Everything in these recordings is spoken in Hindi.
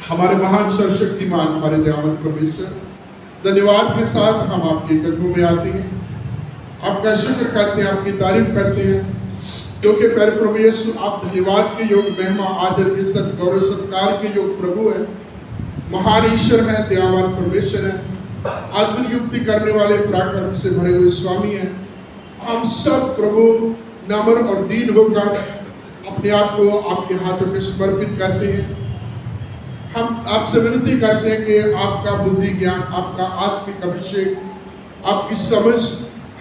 हमारे महान सर्वशक्तिमान हमारे दयावंत परमेश्वर, धन्यवाद के साथ हम आपके कदमों में आते हैं, आपका शुक्र करते हैं, आपकी तारीफ करते हैं, क्योंकि प्यारे प्रभु यीशु आप धन्यवाद के योग, महिमा, आदर, इज्जत, गौरव, सत्कार के योग प्रभु है, महान ईश्वर है, दयावान परमेश्वर है, अद्भुत युक्ति करने वाले, पराक्रम से भरे हुए स्वामी हैं। हम सब प्रभु नम्र और दीन होकर अपने आप को आपके हाथों में समर्पित करते हैं। हम आपसे विनती करते हैं कि आपका बुद्धि ज्ञान, आपका आत्मिक अभिषेक, आपकी समझ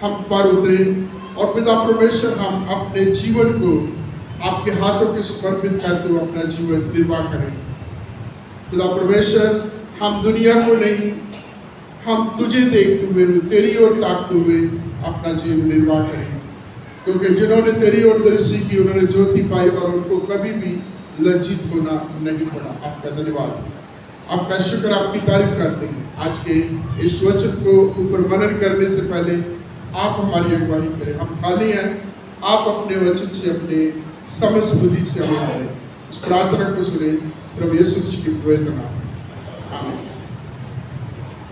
हम पर उतरे और पिता परमेश्वर हम अपने जीवन को आपके हाथों में समर्पित करते हुए अपना जीवन निर्वाह करें। पिता परमेश्वर, हम दुनिया को नहीं, हम तुझे देखते हुए, तेरी ओर ताकते हुए अपना जीवन निर्वाह करें, क्योंकि जिन्होंने तेरी ओर दृष्टि की उन्होंने ज्योति पाई और उनको कभी भी लज्जित होना नहीं पड़ा। आपका धन्यवाद, आपका शुक्र, आपकी तारीफ करते हैं। आज के इस वचन को ऊपर मनन करने से पहले आप हमारी अगुवाई करें। हम खाली हैं, आप अपने वचन से, अपने समझ बुद्धि से हमें करें। इस प्रार्थना को सुने प्रभु यीशु मसीह के पवित्र नाम, आमीन।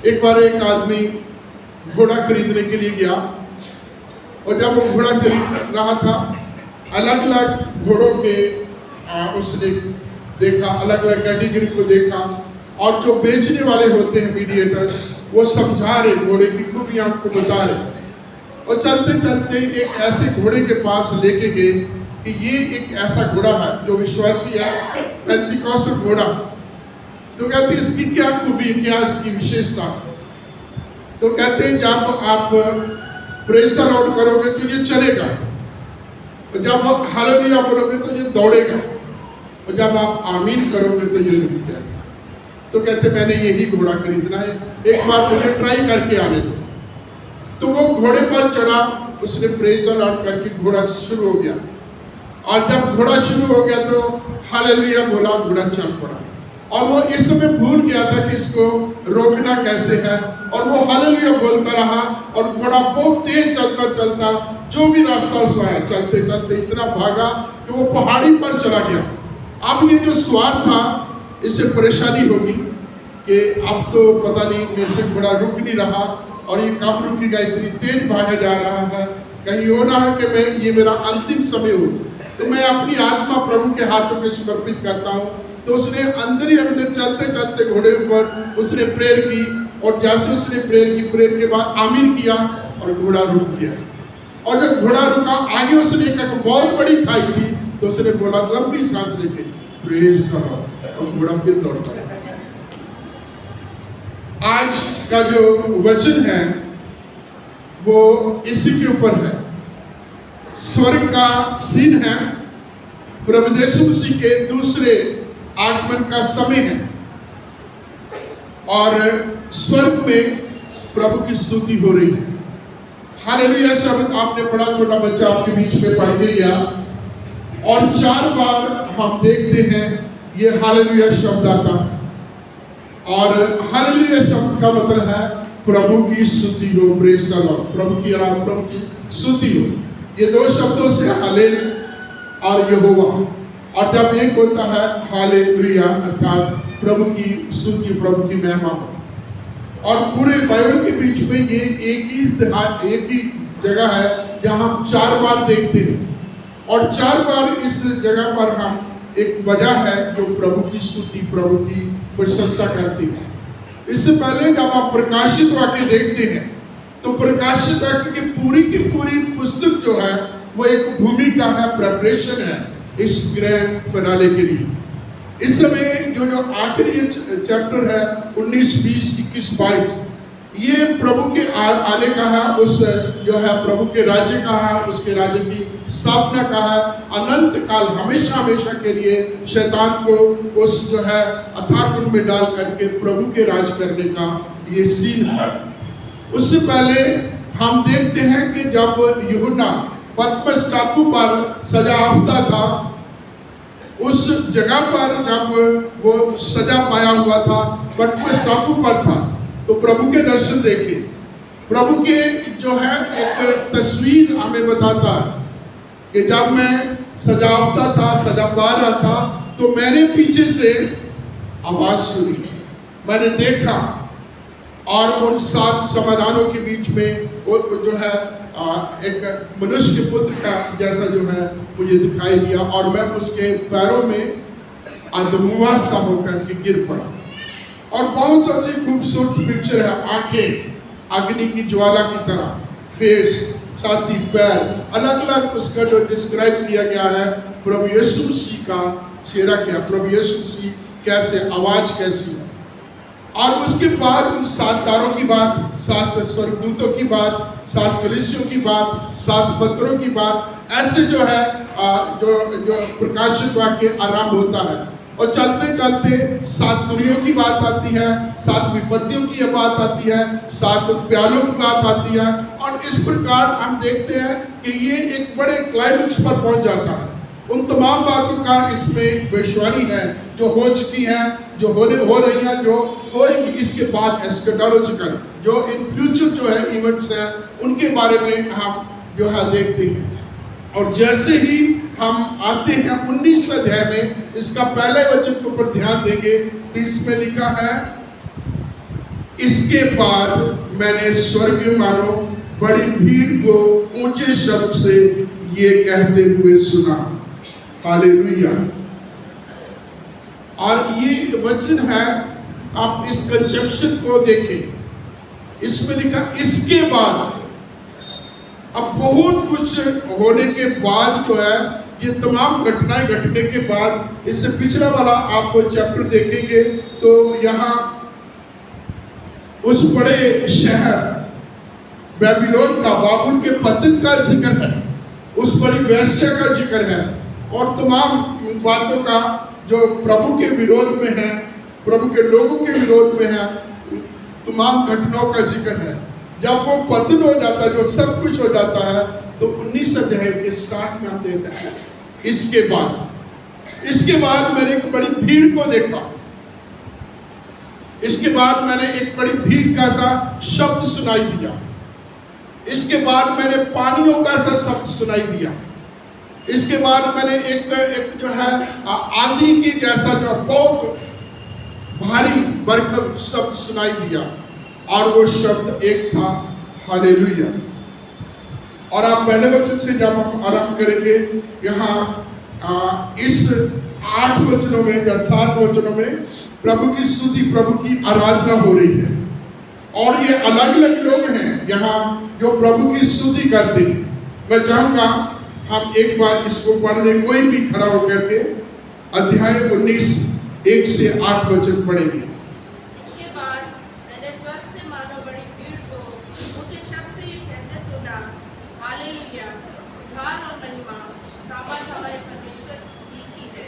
एक बार एक आदमी घोड़ा खरीदने के लिए गया और जब वो घोड़ा खरीद रहा था, अलग अलग घोड़ों के उसने देखा, अलग अलग कैटेगरी को देखा, और जो बेचने वाले होते हैं मीडिएटर, वो समझा रहे, घोड़े की खूबियां आपको बता रहे। और चलते चलते एक ऐसे घोड़े के पास लेके गए कि ये एक ऐसा घोड़ा है जो विश्वासी है, पेंतिकोस्त घोड़ा। तो कहते इसकी क्या खूबी, क्या इसकी विशेषता? तो कहते हैं जब आप प्रेस द लॉर्ड करोगे तो ये चलेगा, और जब आप हालेलुया बोलोगे तो ये दौड़ेगा, और जब आप आमीन करोगे तो ये रुक जाएगा। तो कहते मैंने यही घोड़ा खरीदना है, एक बार मुझे ट्राई करके आने दो। तो वो घोड़े पर चढ़ा, उसने प्रेस द लॉर्ड करके घोड़ा शुरू हो गया, और जब घोड़ा शुरू हो गया तो हालेलुया बोला, घोड़ा चल पड़ा। और वो इस समय भूल गया था कि इसको रोकना कैसे है, और वो हालेलुया बोलता रहा, और घोड़ा बहुत तेज चलता चलता जो भी रास्ता उसका है, चलते चलते इतना भागा कि वो पहाड़ी पर चला गया। अब ये जो सवार था, इससे परेशानी होगी कि अब तो पता नहीं मेरे से घोड़ा रुक नहीं रहा, और ये कब रुकेगा, इतनी तेज भागा जा रहा है, कहीं हो ना है कि मैं ये मेरा अंतिम समय हो। तो मैं अपनी आत्मा प्रभु के हाथों में समर्पित करता हूँ। तो उसने अंदर ही अंदर चलते चलते घोड़े ऊपर उसने प्रेयर की, और जैसे उसने प्रेयर की, प्रेयर के बाद आमीन किया और घोड़ा रुक गया। और जब घोड़ा रुका, आगे उसने एक बहुत बड़ी खाई थी, तो उसने बोला लंबी सांस लेके प्रेज द लॉर्ड, और घोड़ा फिर दौड़ पड़ा। आज का जो वचन है वो इसी के ऊपर है। स्वर्ग का सीन है, प्रभु यीशु मसीह के दूसरे आगमन का समय है, और स्वर्ग में प्रभु की स्तुति हो रही है। हालेलुया शब्द आपने पढ़ा, छोटा बच्चा आपके बीच में पढ़ के गया, और 4 बार हम देखते हैं ये हालेलुया शब्द आता है। और हालेलुया शब्द का मतलब है प्रभु की स्तुति हो, प्रेज द लॉर्ड, प्रभु की आराधना, प्रभु की स्तुति हो। ये 2 शब्दों से हालेल और यहोवा, और जब एक होता है हालेलुया अर्थात प्रभु की स्तुति, प्रभु की महिमा। और पूरे बाइबल के बीच में ये एक ही जगह है जहाँ हम 4 बार देखते हैं, और 4 बार इस जगह पर हम एक वजह है जो प्रभु की स्तुति, प्रभु की प्रशंसा करती है। इससे पहले जब आप प्रकाशित वाक्य देखते हैं, तो प्रकाशित वाक्य की पूरी पुस्तक जो है वो एक भूमिका है, प्रेपरेशन है इस ग्रैंड फिनाले के लिए। इस समय जो आखिरी चैप्टर है 19, 20, 21, 22, ये प्रभु के आने का है, उस जो है प्रभु के राज्य का है, उसके राज्य की स्थापना का है। अनंत काल हमेशा हमेशा के लिए शैतान को उस जो है अथाह कुंड में डाल करके प्रभु के राज करने का ये सीन है। उससे पहले हम देखते हैं कि जब यूहन्ना पतमस टापू पर सजायाफ्ता था, उस जगह पर जब वो सजा पाया हुआ था, पतमस टापू पर था, तो प्रभु के दर्शन देखे। प्रभु के जो है एक तस्वीर हमें बताता है कि जब मैं सजायाफ्ता था, सजा पा रहा था, तो मैंने पीछे से आवाज सुनी, मैंने देखा और उन 7 समाधानों के बीच में वो जो है एक मनुष्य के पुत्र का जैसा जो है मुझे दिखाई दिया और मैं उसके पैरों में अधमुआ सा होकर के गिर पड़ा। और बहुत अच्छी खूबसूरत पिक्चर है, आंखें अग्नि की ज्वाला की तरह, फेस, छाती, पैर, अलग अलग उसका जो डिस्क्राइब किया गया है। प्रभु यीशु मसीह का चेहरा क्या, प्रभु यीशु मसीह कैसे, आवाज कैसी है। और उसके बाद उन 7 तारों की बात, 7 स्वर्गदूतों की बात, 7 कलीसियों की बात, 7 पत्रों की बात, ऐसे जो है जो प्रकाशित वाक्य आरंभ होता है। और चलते चलते 7 तुरियों की बात आती है, 7 विपत्तियों की बात आती है, 7 प्यालों की बात आती है। और इस प्रकार हम देखते हैं कि ये एक बड़े क्लाइमेक्स पर पहुंच जाता है। उन तमाम बातों का इसमें भविष्यवाणी है जो हो चुकी है, जो हो रही है, जो होएगी इसके बाद, एस्केटोलॉजिकल जो इन फ्यूचर जो है इवेंट्स हैं उनके बारे में हम जो है देखते हैं। और जैसे ही हम आते हैं 19 अध्याय में, इसका पहले वचन के ऊपर ध्यान देंगे तो इसमें लिखा है, इसके बाद मैंने स्वर्ग में मानो बड़ी भीड़ को ऊंचे शब्द से ये कहते हुए सुना, हालेलुया। और ये वचन है, आप इस कंजक्शन को देखें, इसमें लिखा इसके बाद। अब बहुत कुछ होने के बाद जो है, ये तमाम घटनाएं घटने के बाद, इससे पिछला वाला आप चैप्टर देखेंगे तो यहाँ उस बड़े शहर बेबीलोन का, बाबुल के पतन का जिक्र है, उस बड़ी वेश्या का जिक्र है और तमाम बातों का जो प्रभु के विरोध में है, प्रभु के लोगों के विरोध में है, तमाम घटनाओं का जिक्र है। जब वो पतन हो जाता है, जो सब कुछ हो जाता है, तो 19 अध्याय के 60 में हम देखते हैं, इसके बाद मैंने एक बड़ी भीड़ को देखा। इसके बाद मैंने एक बड़ी भीड़ का सा शब्द सुनाई दिया। इसके बाद मैंने पानियों का सा शब्द सुनाई दिया। इसके बाद मैंने एक जो है आंधी की जैसा जो बहुत भारी बरखा शब्द सुनाई दिया और वो शब्द एक था, हालेलुया। और आप पहले वचन से जब हम आरंभ करेंगे, यहाँ इस 8 वचनों में या 7 वचनों में प्रभु की स्तुति, प्रभु की आराधना हो रही है। और ये अलग अलग लोग हैं यहाँ जो प्रभु की स्तुति करते हैं। मैं चाहूँगा हम एक बार इसको पढ़ लें, कोई भी खड़ा होकर के अध्याय 19 1 से 8 वचन पढ़ेंगे। इसके बाद मैंने स्वर्ग से मानो बड़ी भीड़ को ऊंचे शब्द से ये कहते सुना, हालेलुया, उद्धार और महिमा सामर्थ हमारे परमेश्वर की है,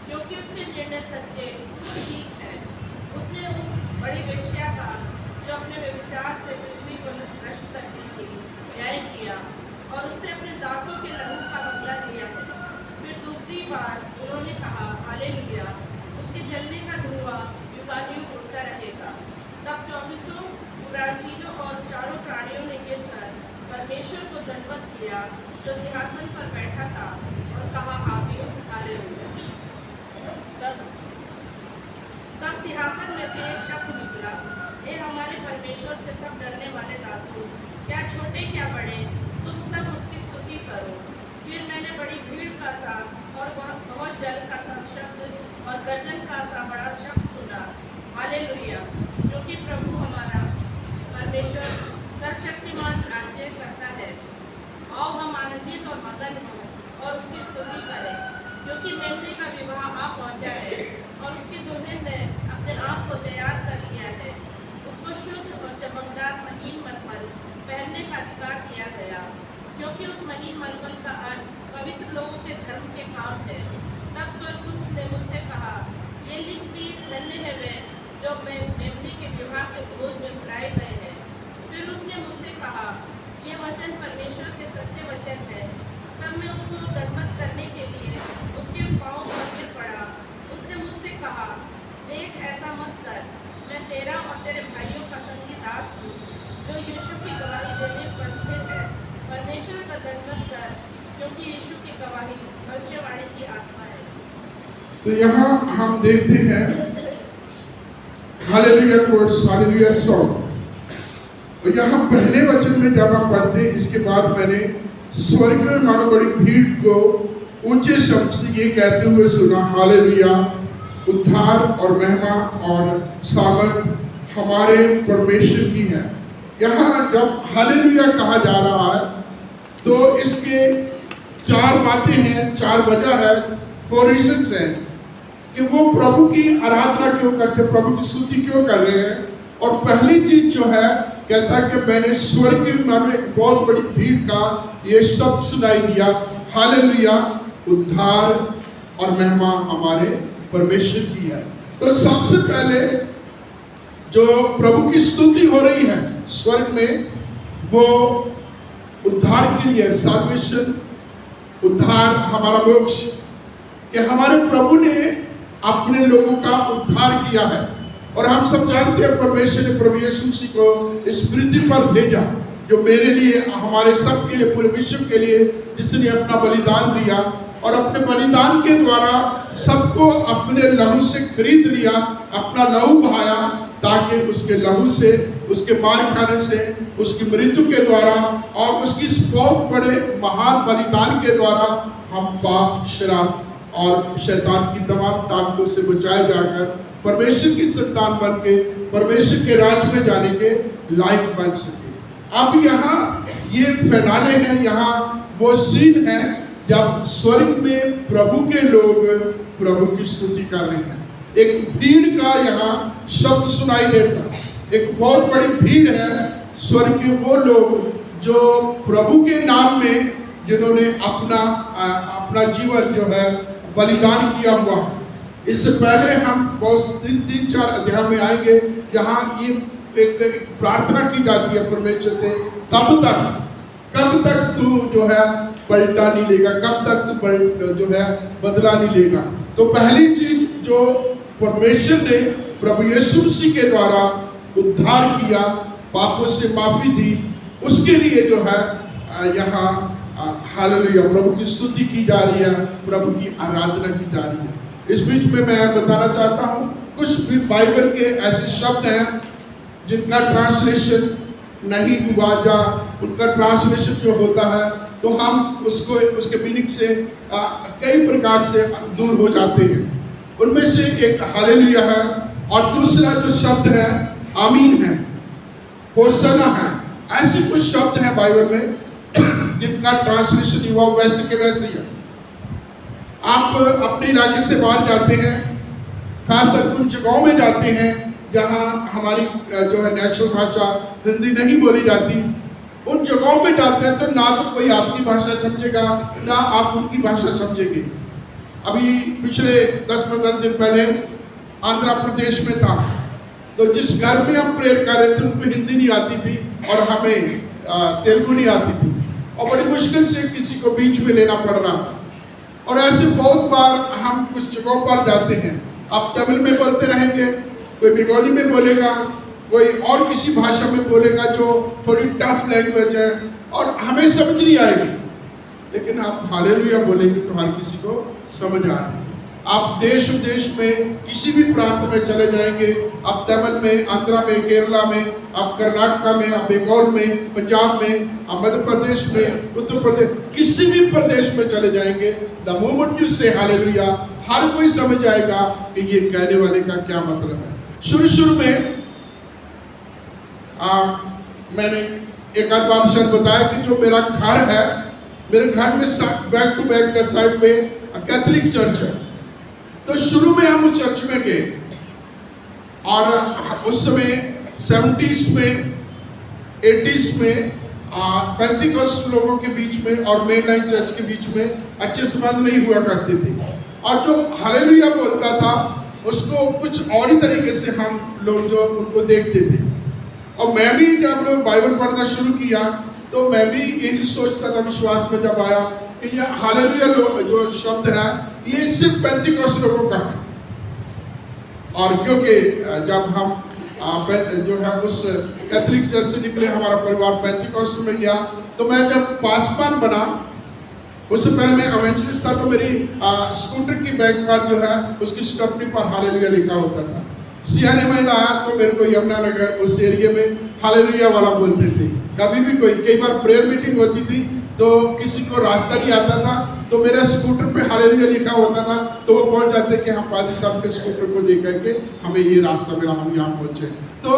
क्योंकि उसके निर्णय सच्चे और ठीक है। उसने उस बड़ी वेश्या का, जो अपने व्यभिचार से पृथ्वी को नष्ट करती थी, न्याय किया और उससे अपने दासों के लहू का बदला लिया है। फिर दूसरी बार उन्होंने कहा, हालेलुया, उसके जलने का धुआं युगानुयुग उड़ता रहेगा। तब 24 पुराणचीनों और 4 प्राणियों ने गिरकर परमेश्वर को दंडवत किया जो सिंहासन पर बैठा था और कहा, आमीन, हालेलुया। तब सिंहासन में से एक शब्द निकला, हे हमारे परमेश्वर से सब डरने वाले दासों, क्या छोटे क्या बड़े, तुम सब उसकी स्तुति करो। फिर मैंने बड़ी भीड़ का सा और बहुत जल का सा शब्द और गर्जन का सा बड़ा शब्द सुना, हालेलुया, क्योंकि प्रभु हमारा परमेश्वर सर्वशक्तिमान राज्य करता है। आओ हम आनंदित और मगन हों और उसकी स्तुति करें, क्योंकि मेमने का विवाह आ पहुंचा है और उसके दुल्हन ने अपने आप को तैयार कर लिया है। उसको शुद्ध और चमकदार महीन मलमल पहनने का अधिकार दिया गया, क्योंकि उस महीन मलमल का अर्थ पवित्र लोगों के धर्म के काम है। तब स्वर्गदूत ने मुझसे कहा, ये लिख कि धन्य है वे जो मेमने के विवाह के भोज में बुलाए गए हैं। फिर उसने मुझसे कहा, ये वचन परमेश्वर के सत्य वचन है। तब मैं उसको दंडवत करने के लिए उसके पाँव पर गिर पड़ा। उसने मुझसे कहा, देख, ऐसा मत कर, मैं तेरा और तेरे भाइयों का संगी दास हूँ जो यीशु की गवाही देने पर स्थिर है। परमेश्वर का दंडवत कर, क्योंकि यीशु की गवाही भविष्यवाणी की आत्मा है। तो यहाँ हम देखते हैं हालेलुया कोर्स, हालेलुया सॉन्ग। और यहाँ पहले वचन में जब हम पढ़ते हैं, इसके बाद मैंने स्वर्ग में मानो बड़ी भीड़ को ऊंचे शब्द से ये कहते हुए सुना, हालेलुया, उद्धार और महिमा और सामर्थ हमारे परमेश्वर की है। यहाँ जब हालेलुया कहा जा रहा है तो इसके चार बातें हैं, चार वजह है, 4 रीजंस हैं कि वो प्रभु की आराधना क्यों करते, प्रभु की स्तुति क्यों कर रहे हैं। और पहली चीज जो है, कहता है कि मैंने स्वर्ग के में एक बहुत बड़ी भीड़ का ये शब्द सुनाई दिया, हालेलुया, उद्धार और महिमा हमारे परमेश्वर की है। तो सबसे पहले जो प्रभु की स्तुति हो रही है स्वर्ग में, वो उद्धार के लिए, साल्वेशन, उद्धार, हमारा मोक्ष, कि हमारे प्रभु ने अपने लोगों का उद्धार किया है। और हम सब जानते हैं परमेश्वर ने प्रभु यीशु मसीह को इस पृथ्वी पर भेजा, जो मेरे लिए, हमारे सब के लिए, पूरे विश्व के लिए, जिसने अपना बलिदान दिया और अपने बलिदान के द्वारा सबको अपने लहू से खरीद लिया, अपना लहू बहाया, ताकि उसके लहू से, उसके मार खाने से, उसकी मृत्यु के द्वारा और उसकी बहुत बड़े महान बलिदान के द्वारा हम पाप, शराब और शैतान की तमाम ताकतों से बचाए जाकर परमेश्वर की संतान बन के परमेश्वर के राज में जाने के लायक बन सके। अब यहाँ ये फिनाले हैं, यहाँ वो सीन है जब स्वर्ग में प्रभु के लोग प्रभु की स्तुति कर रहे हैं। एक भीड़ का यहाँ शब्द सुनाई देता है, एक बहुत बड़ी भीड़ है स्वर्ग के वो लोग जो प्रभु के नाम में, जिन्होंने अपना जीवन जो है बलिदान किया हुआ। इससे पहले हम बहुत 3-4 अध्याय में आएंगे, जहाँ ये एक प्रार्थना की जाती है परमेश्वर से, कब तक तू जो है पलटा नहीं लेगा, कब तक तू जो है बदला नहीं लेगा। तो पहली चीज जो परमेश्वर ने प्रभु यीशु मसीह के द्वारा उद्धार किया, पापों से माफी दी, उसके लिए जो है यहाँ हालेलुया प्रभु की स्तुति की जा रही है, प्रभु की आराधना की जा रही है। इस बीच में मैं बताना चाहता हूँ, कुछ भी बाइबल के ऐसे शब्द हैं जिनका ट्रांसलेशन नहीं हुआ, या उनका ट्रांसलेशन जो होता है तो हम उसको, उसके मीनिंग से कई प्रकार से दूर हो जाते हैं। उनमें से एक हालेलुया है और दूसरा जो शब्द है आमीन है, होसना है। ऐसे कुछ शब्द हैं बाइबल में जिनका ट्रांसलेशन हुआ वैसे के वैसे ही है। आप अपने इलाके से बाहर जाते हैं, खासकर उन जगहों में जाते हैं जहाँ हमारी जो है नेशनल भाषा हिंदी नहीं बोली जाती, उन जगहों पे जाते हैं तो ना तो कोई आपकी भाषा समझेगा, ना आप उनकी भाषा समझेंगे। अभी पिछले 10-15 दिन पहले आंध्र प्रदेश में था, तो जिस घर में हम प्रेयर कर रहे थे उनको हिंदी नहीं आती थी और हमें तेलुगु नहीं आती थी, और बड़ी मुश्किल से किसी को बीच में लेना पड़ रहा था। और ऐसे बहुत बार हम कुछ जगहों पर जाते हैं, आप तमिल में बोलते रहेंगे, कोई बंगाली में बोलेगा, कोई और किसी भाषा में बोलेगा जो थोड़ी टफ लैंग्वेज है और हमें समझ नहीं आएगी, लेकिन आप हालेलुया बोलेंगे तो हर किसी को समझ आएगी। आप देश विदेश में किसी भी प्रांत में चले जाएंगे, आप तमिल में, आंध्रा में, केरला में, आप कर्नाटका में, आप बंगाल में, पंजाब में, आप मध्य प्रदेश में, उत्तर प्रदेश, किसी भी प्रदेश में चले जाएंगे, द मोमेंट यू से हालेलुया, हर कोई समझ आएगा कि ये कहने वाले का क्या मतलब है। शुरू में मैंने एक आध बार शायद बताया कि जो मेरा घर है, मेरे घर में बैक टू बैक का साइड में कैथोलिक चर्च है। तो शुरू में हम उस चर्च में गए और उस समय 70s में 80s में पेंटिकॉस्ट लोगों के बीच में और मेन लाइन चर्च के बीच में अच्छे संबंध नहीं हुआ करते थे, और जो हालेलुया बोलता था उसको कुछ और ही तरीके से हम लोग जो उनको देखते थे। और मैं भी जब बाइबल पढ़ना शुरू किया तो मैं भी यही सोचता था, विश्वास में जब आया कि यह हालेलुया जो शब्द है ये सिर्फ पेंटिकॉस्ट लोगों का है। और क्योंकि जब हम जो है उस कैथोलिक चर्च से निकले, हमारा परिवार पेंटिकॉस्ट में गया, तो मैं जब पासवान बना, उससे पहले मैं एवेंजलिस्ट था, तो मेरी स्कूटर की बैक पर जो है उसकी स्टपनी पर हालेलुया लिखा होता था। सियाने में आया तो मेरे को यमुनानगर उस एरिया में हालेलुया वाला बोलते थे। कभी भी कई बार प्रेयर मीटिंग होती थी तो किसी को रास्ता नहीं आता था तो मेरे स्कूटर पे हालेलुया लिखा होता था तो वो पहुंच जाते कि हम पादी साहब के स्कूटर को देख करके हमें ये रास्ता मिला, हम यहाँ पहुंचे। तो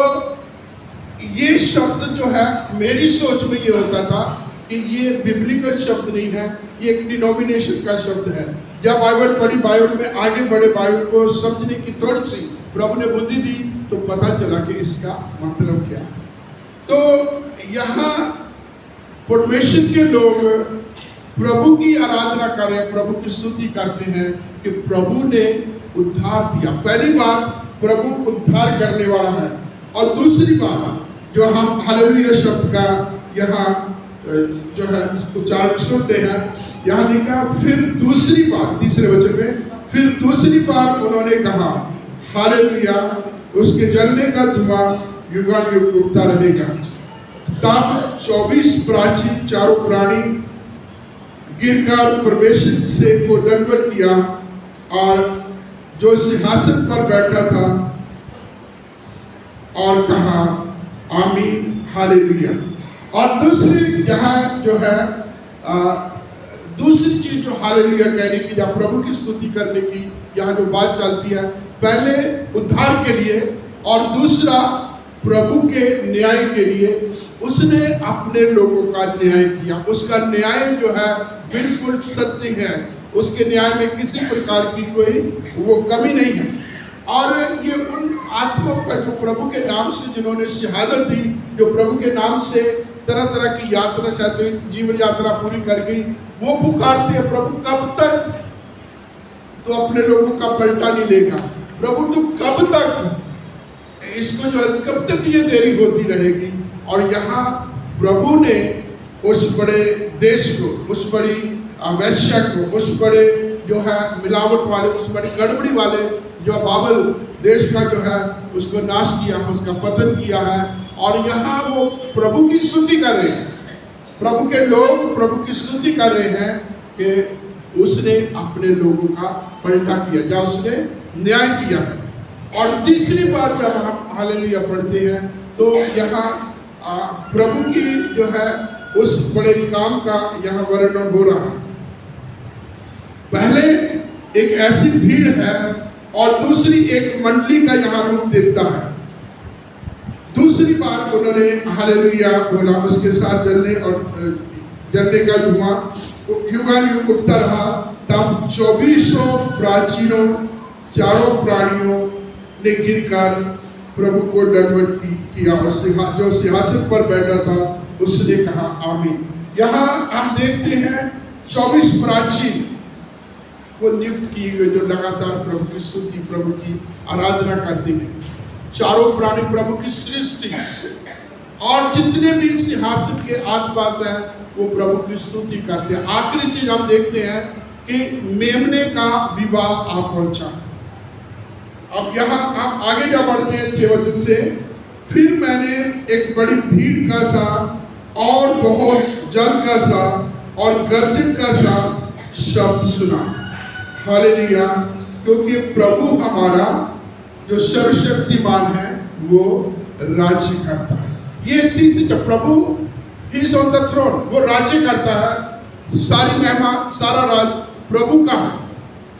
ये शब्द जो है मेरी सोच में ये होता था कि ये बिब्लिकल शब्द नहीं है, ये एक डिनोमिनेशन का शब्द है। जब बाइबल पढ़ी, बाइबल में आगे बढ़े, बाइबल को समझने की थोड़ी सी प्रभु ने बुद्धि दी तो पता चला कि इसका मतलब क्या है। तो यहाँ परमेश्वर के लोग प्रभु की आराधना कर रहे हैं, प्रभु की स्तुति करते हैं कि प्रभु ने उद्धार दिया। पहली बात, प्रभु उद्धार करने वाला है। और दूसरी बात जो हम हालेलुया शब्द का यहाँ जो है उच्चारण सुनते हैं, यहाँ लिखा फिर दूसरी बार, तीसरे वचन में फिर दूसरी बार उन्होंने कहा हालेलुया, उसके जलने का धुआं युगानुयुग उठता रहेगा। तब 24 प्राचीन चारों प्राणी गिरकर परमेश्वर से को दंडवत किया और जो सिंहासन पर बैठा था और कहा आमीन हालेलुया। और दूसरी यहाँ जो है दूसरी चीज जो हालेलुया कहने की या प्रभु की स्तुति करने की यहाँ जो बात चलती है, पहले उद्धार के लिए और दूसरा प्रभु के न्याय के लिए। उसने अपने लोगों का न्याय किया, उसका न्याय जो है बिल्कुल सत्य है, उसके न्याय में किसी प्रकार की कोई वो कमी नहीं है। और ये उन आत्माओं का जो प्रभु के नाम से जिन्होंने शहादत दी, जो प्रभु के नाम से तरह तरह की यात्रा से जीवन यात्रा पूरी कर गई, वो पुकारते हैं प्रभु कब तक तो अपने लोगों का पलटा नहीं लेगा, प्रभु तू कब तक इसको जो है कब तक ये देरी होती रहेगी। और यहाँ प्रभु ने उस बड़े देश को, उस बड़ी वैश्या को, उस बड़े जो है मिलावट वाले, उस बड़ी गड़बड़ी वाले जो बाबल देश का जो है उसको नाश किया, उसका पतन किया है। और यहाँ वो प्रभु की स्तुति कर रहे हैं, प्रभु के लोग प्रभु की स्तुति कर रहे हैं कि उसने अपने लोगों का पलटा किया, या उसने न्याय किया। और तीसरी बार जब हम हालेलुया पढ़ते हैं तो यहाँ प्रभु की जो है उस बड़े काम का यहाँ वर्णन हो रहा है। पहले एक ऐसी भीड़ है और दूसरी एक मंडली का यहाँ रूप देखता है। दूसरी बार उन्होंने हालेलुया बोला, उसके साथ जलने का धुआं युगानुयुग उठता रहा। तब 24 प्राचीनों चारों प्राणियों ने गिरकर प्रभु को दंडवत किया और जो सिंहासन पर बैठा था उसने कहा आमीन। यहाँ हम देखते हैं 24 प्राचीन वो नियुक्त किए हुए जो लगातार प्रभु की स्तुति, प्रभु की आराधना करते हैं। चारों प्राणी प्रभु की सृष्टि और जितने भी सिंहासन के आसपास हैं वो प्रभु की स्तुति करते हैं। आखिरी चीज हम देखते हैं कि मेमने का विवाह आ पहुंचा। अब यहाँ हम आगे जा बढ़ते हैं 6 वचन से। फिर मैंने एक बड़ी भीड़ का सा और बहुत जल का सा और गर्जन का सा शब्द सुना, हालेलुया, क्योंकि प्रभु हमारा जो सर्वशक्तिमान है वो राज्य करता है। ये तीसरी जब प्रभु he is on the throne, वो राज्य करता है, सारी महिमा सारा राज प्रभु का है।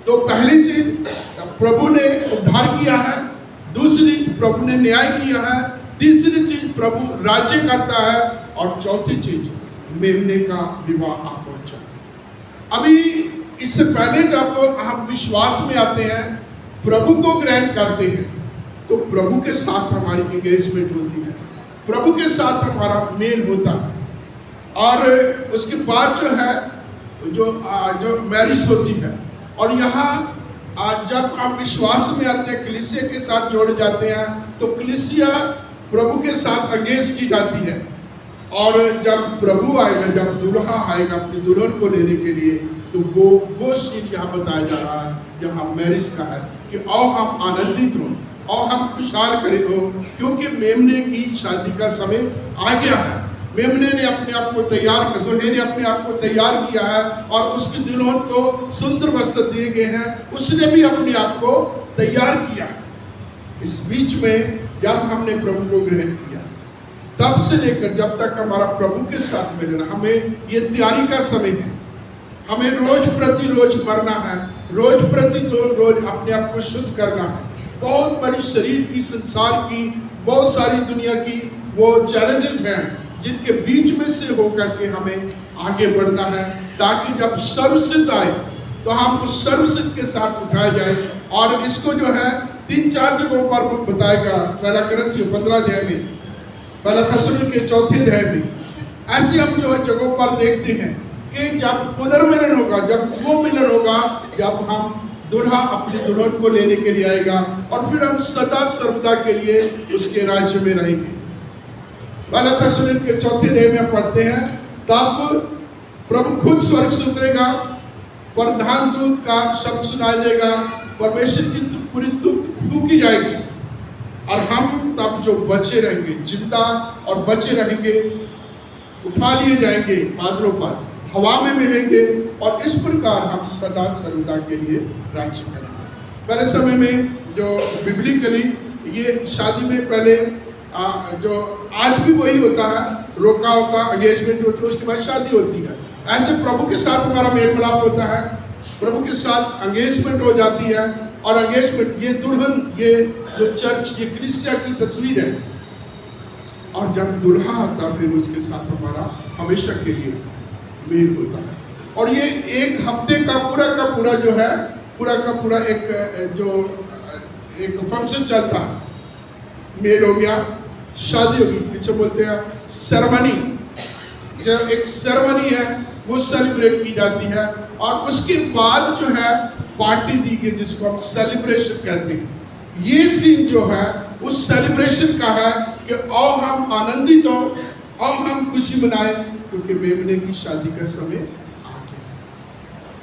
तो पहली चीज प्रभु ने उद्धार किया है, दूसरी प्रभु ने न्याय किया है, तीसरी चीज प्रभु राज्य करता है और चौथी चीज मेमने का विवाह आ पहुंचा। अभी इससे पहले जब हम विश्वास में आते हैं, प्रभु को ग्रहण करते हैं, तो प्रभु के साथ हमारी एंगेजमेंट होती है, प्रभु के साथ हमारा मेल होता है। और उसके बाद जो है जो मैरिज होती है। और यहाँ जब आप विश्वास में आते हैं, कलीसिया के साथ जोड़े जाते हैं, तो कलीसिया प्रभु के साथ एंगेज की जाती है। और जब प्रभु आएगा, जब दुल्हा आएगा अपनी दुल्हन को लेने के लिए, तो वो सीन यहाँ बताया जा रहा है, जहाँ मैरिज का है कि आओ हम आनंदित हो, आओ हम खुशहाल करें हो, क्योंकि मेमने की शादी का समय आ गया है। मेमने ने अपने आप को तैयार कर, दुल्हे ने अपने आप को तैयार किया है और उसकी दुल्हन को सुंदर वस्त्र दिए गए हैं, उसने भी अपने आप को तैयार किया। इस बीच में जब हमने प्रभु को ग्रहण किया, तब से लेकर जब तक हमारा प्रभु के साथ मिलना, हमें ये तैयारी का समय है। हमें रोज प्रति रोज मरना है, रोज प्रति रोज अपने आप को शुद्ध करना है। बहुत बड़ी शरीर की, संसार की, बहुत सारी दुनिया की वो चैलेंजेस हैं जिनके बीच में से होकर के हमें आगे बढ़ना है, ताकि जब सर्वसिद्ध आए तो हम उस सर्वसिद्ध के साथ उठाए जाए। और इसको जो है 3-4 जगहों पर बताएगा। पहला कुरिन्थियों 15 अध्याय में, पहला थिस्सलुनीके के 4 अध्याय में, ऐसे हम जो जगहों पर देखते हैं कि जब पुनर्मिलन होगा, जब वो मिलन होगा, जब हम दुल्हा अपनी दुल्हन को लेने के लिए आएगा और फिर हम सदा सर्वदा के लिए उसके राज्य में रहेंगे। पहला थिस्सलुनीके के 4 अध्याय में पढ़ते हैं, तब प्रभु खुद स्वर्ग से उतरेगा, प्रधान दूत का शब्द सुनाई देगा, परमेश्वर की पूरी फूंकी जाएगी और हम तब जो बचे रहेंगे, जिंदा और बचे रहेंगे, उठा लिए जाएंगे बादलों पर, हवा में मिलेंगे और इस प्रकार हम सदा सर्वदा के लिए राज्य करेंगे। पहले समय में जो बिब्लिकली ये शादी में पहले जो आज भी वही होता है, रोका होता, एंगेजमेंट होती है, उसके बाद शादी होती है। ऐसे प्रभु के साथ हमारा मेल मिलाप होता है, प्रभु के साथ एंगेजमेंट हो जाती है। और एंगेजमेंट, ये दुल्हन, ये जो चर्च, ये कलीसिया की तस्वीर है। और जब दुल्हा आता फिर उसके साथ हमारा हमेशा के लिए मेल होता है। और ये एक हफ्ते का पूरा जो है, पूरा का पूरा एक फंक्शन चलता है। मेल हो गया, शादी होगी, पीछे बोलते हैं सेरेमनी। जब एक सेरेमनी है वो सेलिब्रेट की जाती है और उसके बाद जो है पार्टी दी गई, जिसको हम सेलिब्रेशन कहते हैं। ये सीन जो है उस सेलिब्रेशन का है कि आओ हम आनंदित हो, आओ हम खुशी मनाएं, क्योंकि मेमने की शादी का समय आ गया।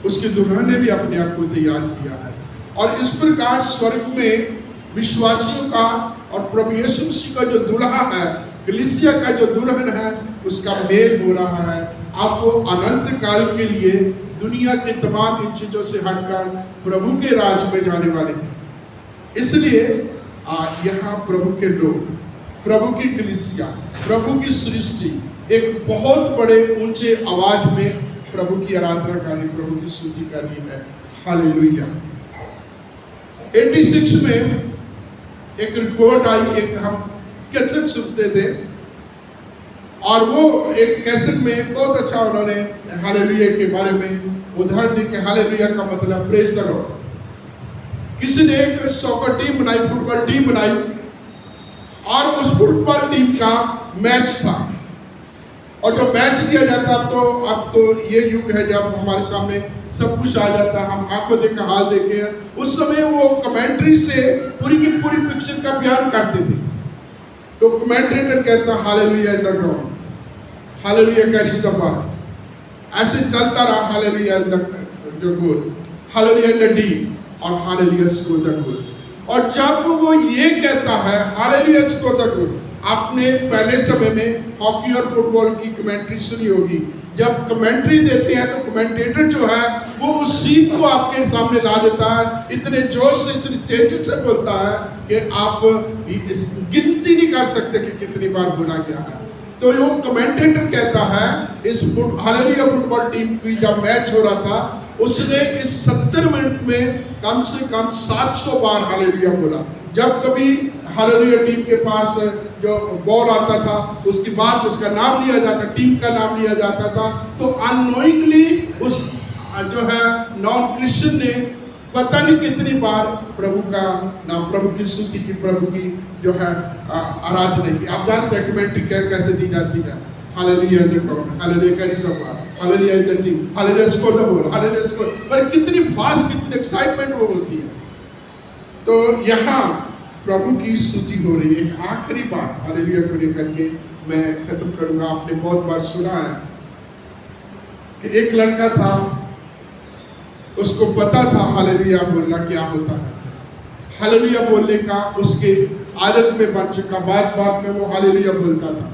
उसके दुल्हन ने भी अपने आप को तैयार किया है। और इस प्रकार स्वर्ग में विश्वासियों का और प्रभु यीशु मसीह का जो दुल्हा है, कलीसिया का जो दुल्हन है, उसका मेल हो रहा है। आप वो अनंत काल के लिए दुनिया के तमाम इन चीजों से हटकर प्रभु के राज में जाने वाले हैं। इसलिए यहाँ प्रभु के लोग, प्रभु की कलीसिया, प्रभु की सृष्टि एक बहुत बड़े ऊंचे आवाज में प्रभु की आराधना कर रही, प्रभु की स्तुति कर रही है। हालेलुया। 86 में एक रिपोर्ट आई, एक हम कैसेट सुनते थे और वो एक कैसेट में बहुत अच्छा उन्होंने हालेलुया के बारे में उदाहरण दी कि हालेलुया का मतलब प्रेज द लॉर्ड। किसी ने एक सॉकर टीम बनाई, फुटबॉल टीम बनाई और उस फुटबॉल टीम का मैच था। और जो मैच किया जाता, अब तो ये युग है जब हमारे सामने सब कुछ आ जाता है, हम आंखों देखा हाल देखे हैं। उस समय वो कमेंट्री से पूरी की पूरी पिक्चर का बयान करते थे। तो कमेंटेटर कहता hallelujah in the ground, hallelujah carries the ball, ऐसे चलता रहा, hallelujah in the goal, hallelujah in the deep और हालेलुया स्कोर द गोल। और जब वो ये कहता है हालेलुया स्कोर द गोल, आपने पहले समय में हॉकी और फुटबॉल की कमेंट्री सुनी होगी। जब कमेंट्री देते हैं तो कमेंटेटर जो है वो उस सीन को आपके सामने ला देता है, इतने जोश से, इतनी तेजी से बोलता है कि आप गिनती नहीं कर सकते कि कितनी बार बोला गया है। तो वो कमेंटेटर कहता है इस हालेलुया फुटबॉल टीम की जब मैच हो रहा था, उसने इस 70 मिनट में कम से कम 700 बार हालेलुया बोला। जब कभी हालेलुया टीम के पास जो बॉल आता था, उसके बाद उसका नाम लिया जाता, टीम का नाम लिया जाता था, तो अननोइंगली उस जो है नॉन क्रिश्चियन ने पता नहीं कितनी बार प्रभु का नाम, प्रभु की स्तुति की, प्रभु की जो है आराधना की। आप जानते हैं कमेंट्री कैसे दी जाती है, hallelujah in the ground, hallelujah carries the ball, hallelujah in the team, hallelujah score the goal, hallelujah score. पर कितनी फास्ट, कितनी एक्साइटमेंट वो होती है। तो यहाँ प्रभु की स्तुति हो रही है। एक आखिरी बात हालेलुया को लेकर के मैं खत्म करूंगा। आपने बहुत बार सुना है कि एक लड़का था, उसको पता था हालेलुया बोलना क्या होता है। हालेलुया बोलने का उसके आदत में बन चुका, बात में वो हालेलुया बोलता था।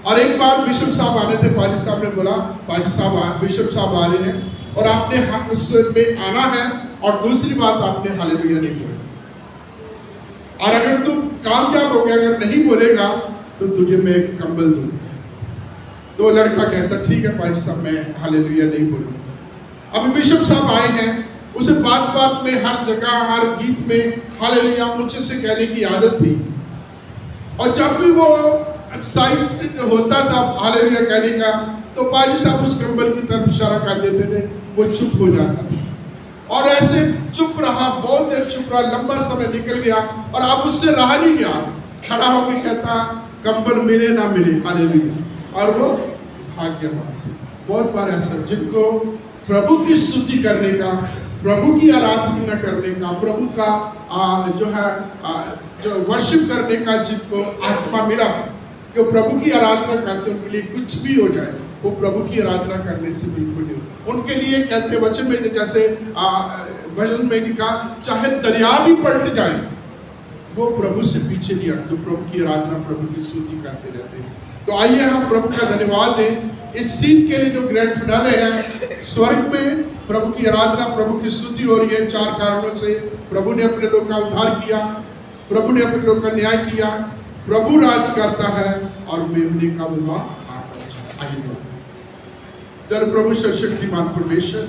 और एक बार बिशप साहब आने थे, पाजी साहब ने बोला पाजी साहब, बिशप साहब आ रहे हैं और आपने उसमें आना है, और दूसरी बात आपने हालेलुया नहीं बोला। और अगर तू कामयाब हो गया, अगर नहीं बोलेगा तो तुझे मैं एक कंबल दूंगा। तो लड़का कहता ठीक है भाई साहब, मैं हालेलुया नहीं बोलूंगा। अभी बिशप साहब आए हैं, उसे बात बात में, हर जगह, हर गीत में हालेलुया मुझे से कहने की आदत थी। और जब भी वो एक्साइटेड होता था हालेलुया कहने का, तो पाजी साहब उस कंबल की तरफ इशारा कर देते थे, वो चुप हो जाता था। और ऐसे चुप रहा, बहुत देर चुप रहा, लंबा समय निकल गया और अब उससे रहा नहीं गया। खड़ा होकर कहता कंबल मिले ना मिले, हालेलुया, और वो भाग गया वहां से। बहुत बार ऐसा, जिनको प्रभु की स्तुति करने का, प्रभु की आराधना करने का, प्रभु का जो वर्शिप करने का जिनको आत्मा मिला, जो प्रभु की आराधना करते, उनके लिए कुछ भी हो जाए, वो प्रभु की आराधना करने से बिल्कुल नहीं। उनके लिए कहते वचन में, जैसे भजन में लिखा, चाहे दरिया भी पलट जाए, वो प्रभु से पीछे नहीं हटते, तो प्रभु की आराधना, प्रभु की स्तुति करते रहते हैं। तो आइए हम प्रभु का धन्यवाद दें इस सीन के लिए जो ग्रैंड फिनाले है। स्वर्ग में प्रभु की आराधना, प्रभु की स्तुति हो रही है। 4 कारणों से प्रभु ने अपने लोग का उद्धार किया, प्रभु ने अपने लोग का न्याय किया, प्रभु राज करता है और मेमने का विवाह। आइए जब प्रभु सर्वशक्तिमान परमेश्वर,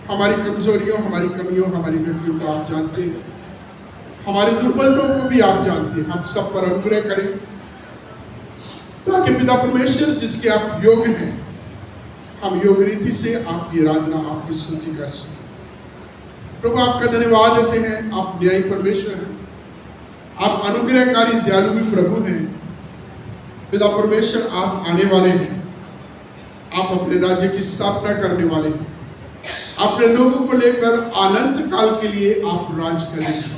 हमारी कमजोरियों, हमारी कमियों, हमारी गलतियों को आप जानते हैं, हमारे दुर्बलताओं को भी आप जानते हैं। हम सब पर अनुग्रह करें ताकि पिता परमेश्वर जिसके आप योग्य हैं, हम योग रीति से आपकी आराधना, आपकी स्तुति कर सकें। प्रभु आपका धन्यवाद देते हैं, आप न्यायी परमेश्वर हैं, आप अनुग्रहकारी दयालु भी प्रभु हैं। पिता परमेश्वर आप आने वाले हैं, आप अपने राज्य की स्थापना करने वाले हैं, अपने लोगों को लेकर अनंत काल के लिए आप राज करेंगे।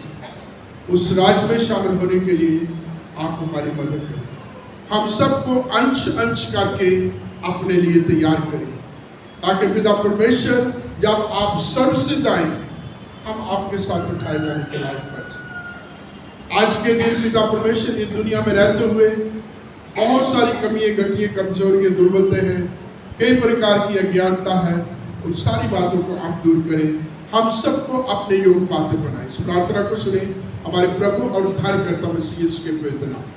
उस राज में शामिल होने के लिए आप हमारी मदद करें। हम सबको अंश अंश करके अपने लिए तैयार करें, ताकि पिता परमेश्वर जब आप सर्वसिद्ध आए, हम आपके साथ उठाए जाने के लायक कर सकें। आज के दिन पिता परमेश्वर इस दुनिया में रहते हुए बहुत सारी कमियां, घटियां, कमजोरियां, दुर्बलताएं हैं, कई प्रकार की अज्ञानता है। उन सारी बातों को आप दूर करें, हम सबको अपने योग पात्र बनाएं। इस प्रार्थना को सुने हमारे प्रभु और उद्धारकर्ता मसीह यीशु के पवित्र नाम।